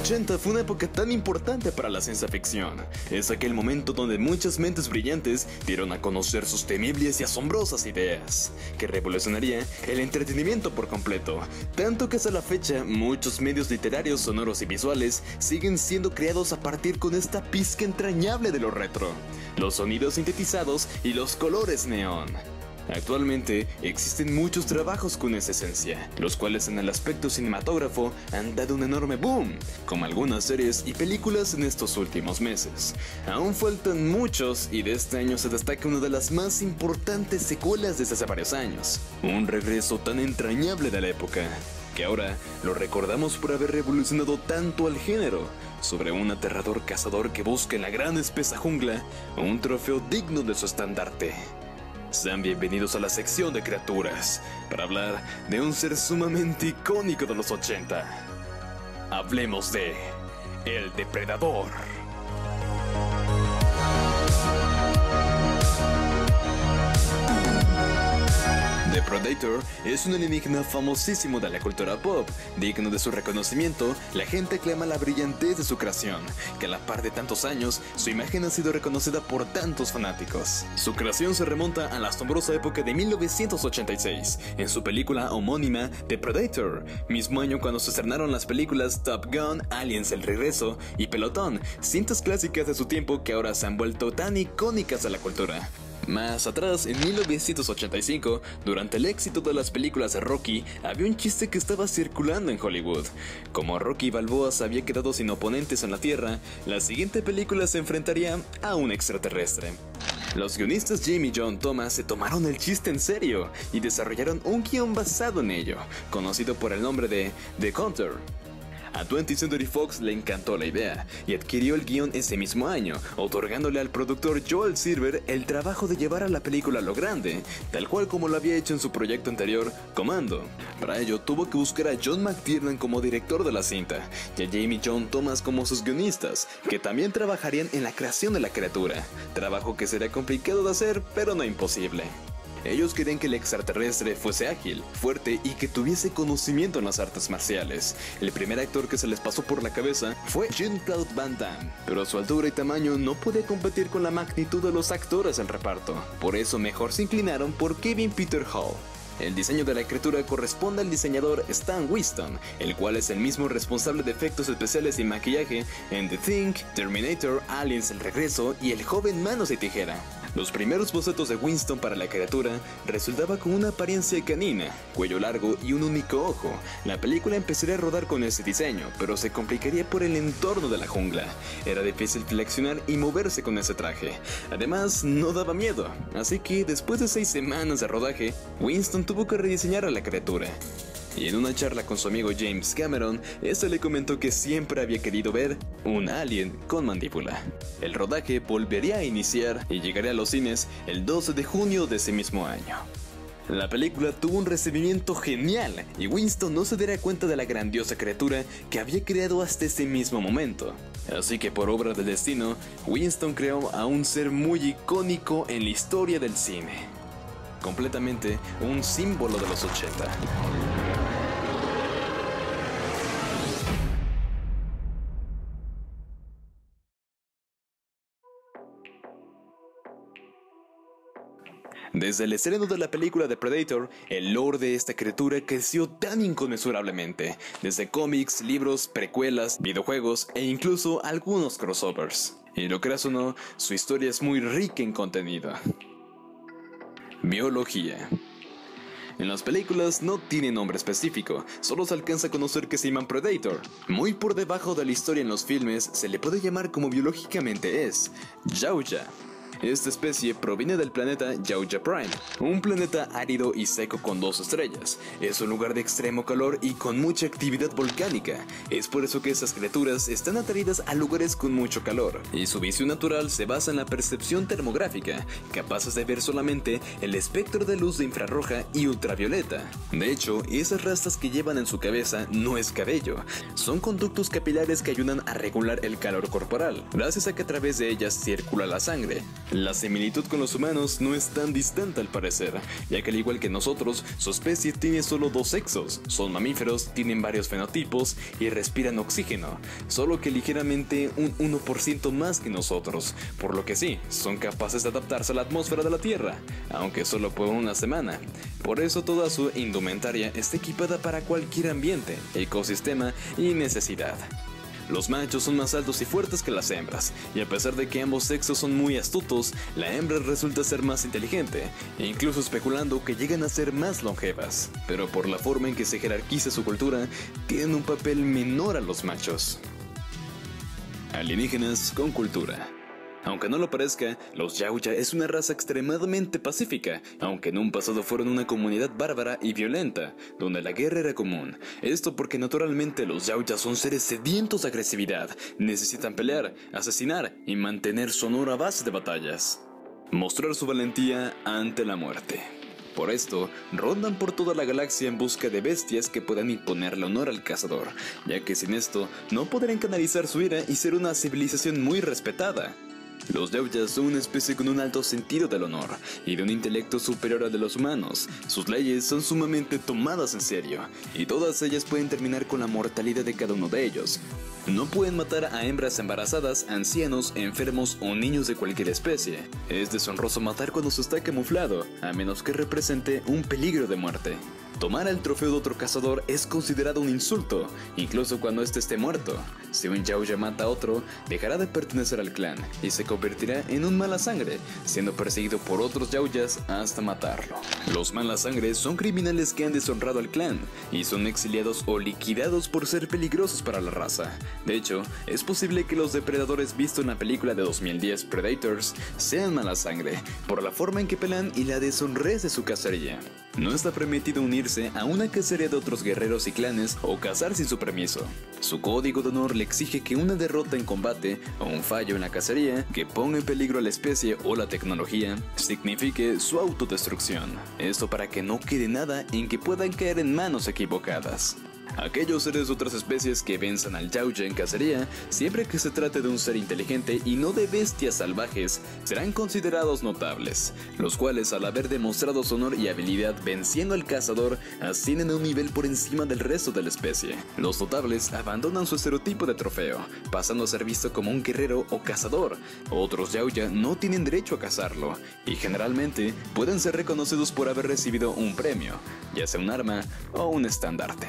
80 fue una época tan importante para la ciencia ficción. Es aquel momento donde muchas mentes brillantes dieron a conocer sus temibles y asombrosas ideas, que revolucionaría el entretenimiento por completo, tanto que hasta la fecha muchos medios literarios, sonoros y visuales siguen siendo creados a partir con esta pizca entrañable de lo retro, los sonidos sintetizados y los colores neón. Actualmente existen muchos trabajos con esa esencia, los cuales en el aspecto cinematógrafo han dado un enorme boom, como algunas series y películas en estos últimos meses. Aún faltan muchos y de este año se destaca una de las más importantes secuelas desde hace varios años, un regreso tan entrañable de la época, que ahora lo recordamos por haber revolucionado tanto al género, sobre un aterrador cazador que busca en la gran espesa jungla un trofeo digno de su estandarte. Sean bienvenidos a la sección de criaturas, para hablar de un ser sumamente icónico de los 80. Hablemos de El Depredador. The Predator es un alienígena famosísimo de la cultura pop. Digno de su reconocimiento, la gente aclama la brillantez de su creación, que a la par de tantos años, su imagen ha sido reconocida por tantos fanáticos. Su creación se remonta a la asombrosa época de 1986, en su película homónima The Predator, mismo año cuando se estrenaron las películas Top Gun, Aliens el Regreso y Pelotón, cintas clásicas de su tiempo que ahora se han vuelto tan icónicas de la cultura. Más atrás, en 1985, durante el éxito de las películas de Rocky, había un chiste que estaba circulando en Hollywood. Como Rocky Balboa se había quedado sin oponentes en la Tierra, la siguiente película se enfrentaría a un extraterrestre. Los guionistas Jim y John Thomas se tomaron el chiste en serio y desarrollaron un guión basado en ello, conocido por el nombre de The Counter. A 20th Century Fox le encantó la idea y adquirió el guión ese mismo año, otorgándole al productor Joel Silver el trabajo de llevar a la película a lo grande, tal cual como lo había hecho en su proyecto anterior, Commando. Para ello tuvo que buscar a John McTiernan como director de la cinta y a Jamie John Thomas como sus guionistas, que también trabajarían en la creación de la criatura, trabajo que sería complicado de hacer, pero no imposible. Ellos querían que el extraterrestre fuese ágil, fuerte y que tuviese conocimiento en las artes marciales. El primer actor que se les pasó por la cabeza fue Jean-Claude Van Damme, pero su altura y tamaño no podía competir con la magnitud de los actores del reparto. Por eso mejor se inclinaron por Kevin Peter Hall. El diseño de la criatura corresponde al diseñador Stan Winston, el cual es el mismo responsable de efectos especiales y maquillaje en The Thing, Terminator, Aliens el Regreso y El Joven Manos de Tijera. Los primeros bocetos de Winston para la criatura resultaba con una apariencia canina, cuello largo y un único ojo. La película empezaría a rodar con ese diseño, pero se complicaría por el entorno de la jungla. Era difícil seleccionar y moverse con ese traje. Además, no daba miedo, así que después de 6 semanas de rodaje, Winston tuvo que rediseñar a la criatura. Y en una charla con su amigo James Cameron, este le comentó que siempre había querido ver un alien con mandíbula. El rodaje volvería a iniciar y llegaría a los cines el 12 de junio de ese mismo año. La película tuvo un recibimiento genial y Winston no se daría cuenta de la grandiosa criatura que había creado hasta ese mismo momento. Así que por obra del destino, Winston creó a un ser muy icónico en la historia del cine. Completamente un símbolo de los 80. Desde el estreno de la película de Predator, el lore de esta criatura creció tan inconmensurablemente, desde cómics, libros, precuelas, videojuegos e incluso algunos crossovers. Y lo creas o no, su historia es muy rica en contenido. Biología. En las películas no tiene nombre específico, solo se alcanza a conocer que se llaman Predator. Muy por debajo de la historia en los filmes se le puede llamar como biológicamente es, Yautja. Esta especie proviene del planeta Yautja Prime, un planeta árido y seco con 2 estrellas. Es un lugar de extremo calor y con mucha actividad volcánica. Es por eso que estas criaturas están atraídas a lugares con mucho calor, y su visión natural se basa en la percepción termográfica, capaces de ver solamente el espectro de luz de infrarroja y ultravioleta. De hecho, esas rastas que llevan en su cabeza no es cabello, son conductos capilares que ayudan a regular el calor corporal, gracias a que a través de ellas circula la sangre. La similitud con los humanos no es tan distante al parecer, ya que al igual que nosotros, su especie tiene solo dos sexos, son mamíferos, tienen varios fenotipos y respiran oxígeno, solo que ligeramente un 1% más que nosotros, por lo que sí, son capaces de adaptarse a la atmósfera de la Tierra, aunque solo por una semana. Por eso toda su indumentaria está equipada para cualquier ambiente, ecosistema y necesidad. Los machos son más altos y fuertes que las hembras, y a pesar de que ambos sexos son muy astutos, la hembra resulta ser más inteligente, incluso especulando que llegan a ser más longevas, pero por la forma en que se jerarquiza su cultura, tienen un papel menor a los machos. Alienígenas con cultura. Aunque no lo parezca, los Yautja es una raza extremadamente pacífica, aunque en un pasado fueron una comunidad bárbara y violenta, donde la guerra era común. Esto porque naturalmente los Yautja son seres sedientos de agresividad, necesitan pelear, asesinar y mantener su honor a base de batallas. Mostrar su valentía ante la muerte. Por esto, rondan por toda la galaxia en busca de bestias que puedan imponerle honor al cazador, ya que sin esto no podrían canalizar su ira y ser una civilización muy respetada. Los Yautja son una especie con un alto sentido del honor y de un intelecto superior al de los humanos. Sus leyes son sumamente tomadas en serio, y todas ellas pueden terminar con la mortalidad de cada uno de ellos. No pueden matar a hembras embarazadas, ancianos, enfermos o niños de cualquier especie. Es deshonroso matar cuando se está camuflado, a menos que represente un peligro de muerte. Tomar el trofeo de otro cazador es considerado un insulto, incluso cuando éste esté muerto. Si un Yautja mata a otro, dejará de pertenecer al clan y se convertirá en un mala sangre, siendo perseguido por otros Yautjas hasta matarlo. Los mala sangre son criminales que han deshonrado al clan y son exiliados o liquidados por ser peligrosos para la raza. De hecho, es posible que los depredadores vistos en la película de 2010 Predators sean mala sangre, por la forma en que pelean y la deshonrez de su cacería. No está permitido unirse a una cacería de otros guerreros y clanes o cazar sin su permiso. Su código de honor le exige que una derrota en combate o un fallo en la cacería que ponga en peligro a la especie o la tecnología signifique su autodestrucción. Esto para que no quede nada en que puedan caer en manos equivocadas. Aquellos seres de otras especies que venzan al Yautja en cacería, siempre que se trate de un ser inteligente y no de bestias salvajes, serán considerados notables, los cuales al haber demostrado su honor y habilidad venciendo al cazador, ascienden a un nivel por encima del resto de la especie. Los notables abandonan su estereotipo de trofeo, pasando a ser visto como un guerrero o cazador. Otros Yautja no tienen derecho a cazarlo, y generalmente pueden ser reconocidos por haber recibido un premio, ya sea un arma o un estandarte.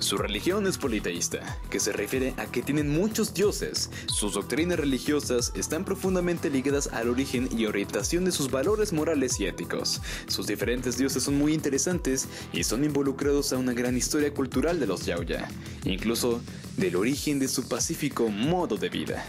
Su religión es politeísta, que se refiere a que tienen muchos dioses. Sus doctrinas religiosas están profundamente ligadas al origen y orientación de sus valores morales y éticos. Sus diferentes dioses son muy interesantes y son involucrados a una gran historia cultural de los Yautja, incluso del origen de su pacífico modo de vida.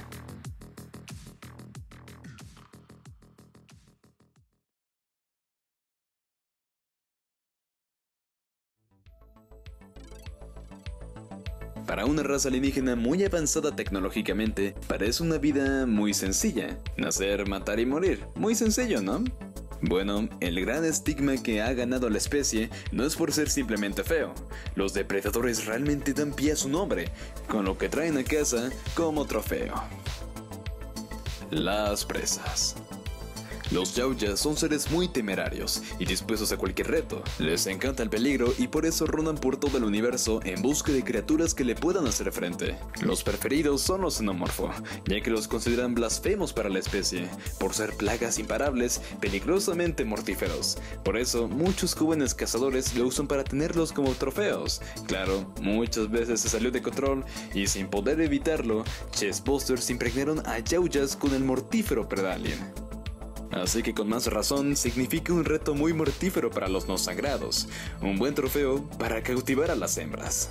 Para una raza alienígena muy avanzada tecnológicamente, parece una vida muy sencilla. Nacer, matar y morir. Muy sencillo, ¿no? Bueno, el gran estigma que ha ganado la especie no es por ser simplemente feo. Los depredadores realmente dan pie a su nombre, con lo que traen a casa como trofeo. Las presas. Los Yautja son seres muy temerarios y dispuestos a cualquier reto. Les encanta el peligro y por eso rondan por todo el universo en busca de criaturas que le puedan hacer frente. Los preferidos son los xenomorfo, ya que los consideran blasfemos para la especie, por ser plagas imparables, peligrosamente mortíferos. Por eso, muchos jóvenes cazadores lo usan para tenerlos como trofeos. Claro, muchas veces se salió de control y sin poder evitarlo, chestbusters impregnaron a Yautjas con el mortífero Predalien. Así que con más razón significa un reto muy mortífero para los no sagrados, un buen trofeo para cautivar a las hembras.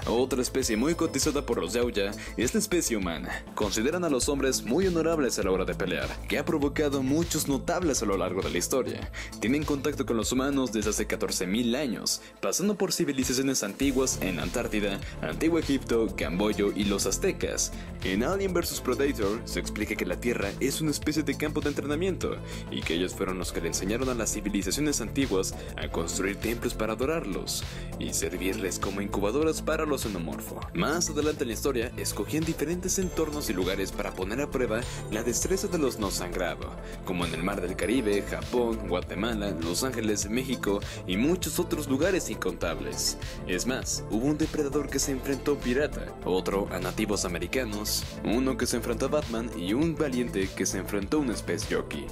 Otra especie muy cotizada por los Yautja es la especie humana. Consideran a los hombres muy honorables a la hora de pelear, que ha provocado muchos notables a lo largo de la historia. Tienen contacto con los humanos desde hace 14.000 años, pasando por civilizaciones antiguas en Antártida, Antiguo Egipto, Camboyo y los aztecas. En Alien vs Predator se explica que la Tierra es una especie de campo de entrenamiento, y que ellos fueron los que le enseñaron a las civilizaciones antiguas a construir templos para adorarlos, y servirles como incubadoras para lo xenomorfo. Más adelante en la historia, escogían diferentes entornos y lugares para poner a prueba la destreza de los no sangrado, como en el Mar del Caribe, Japón, Guatemala, Los Ángeles, México y muchos otros lugares incontables. Es más, hubo un depredador que se enfrentó a un pirata, otro a nativos americanos, uno que se enfrentó a Batman y un valiente que se enfrentó a un space jockey.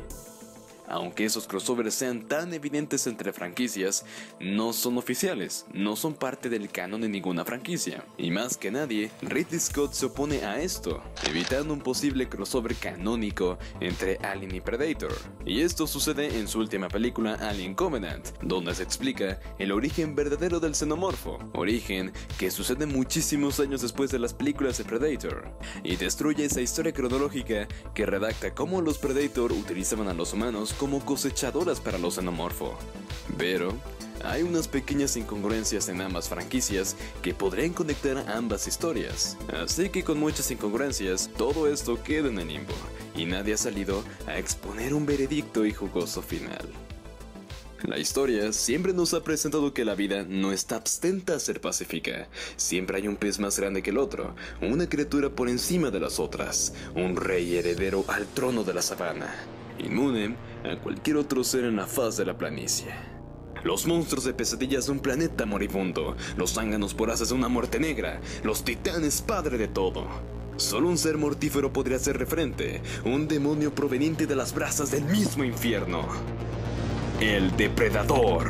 Aunque esos crossovers sean tan evidentes entre franquicias, no son oficiales, no son parte del canon de ninguna franquicia. Y más que nadie, Ridley Scott se opone a esto, evitando un posible crossover canónico entre Alien y Predator. Y esto sucede en su última película Alien Covenant, donde se explica el origen verdadero del xenomorfo, origen que sucede muchísimos años después de las películas de Predator, y destruye esa historia cronológica que redacta cómo los Predator utilizaban a los humanos como cosechadoras para los xenomorfo. Pero hay unas pequeñas incongruencias en ambas franquicias que podrían conectar ambas historias. Así que con muchas incongruencias, todo esto queda en el limbo, y nadie ha salido a exponer un veredicto y jugoso final. La historia siempre nos ha presentado que la vida no está abstenta a ser pacífica. Siempre hay un pez más grande que el otro, una criatura por encima de las otras, un rey heredero al trono de la sabana, inmune a cualquier otro ser en la faz de la planicie. Los monstruos de pesadillas de un planeta moribundo, los zánganos voraces de una muerte negra, los titanes padre de todo. Solo un ser mortífero podría hacerle frente, un demonio proveniente de las brasas del mismo infierno. El Depredador.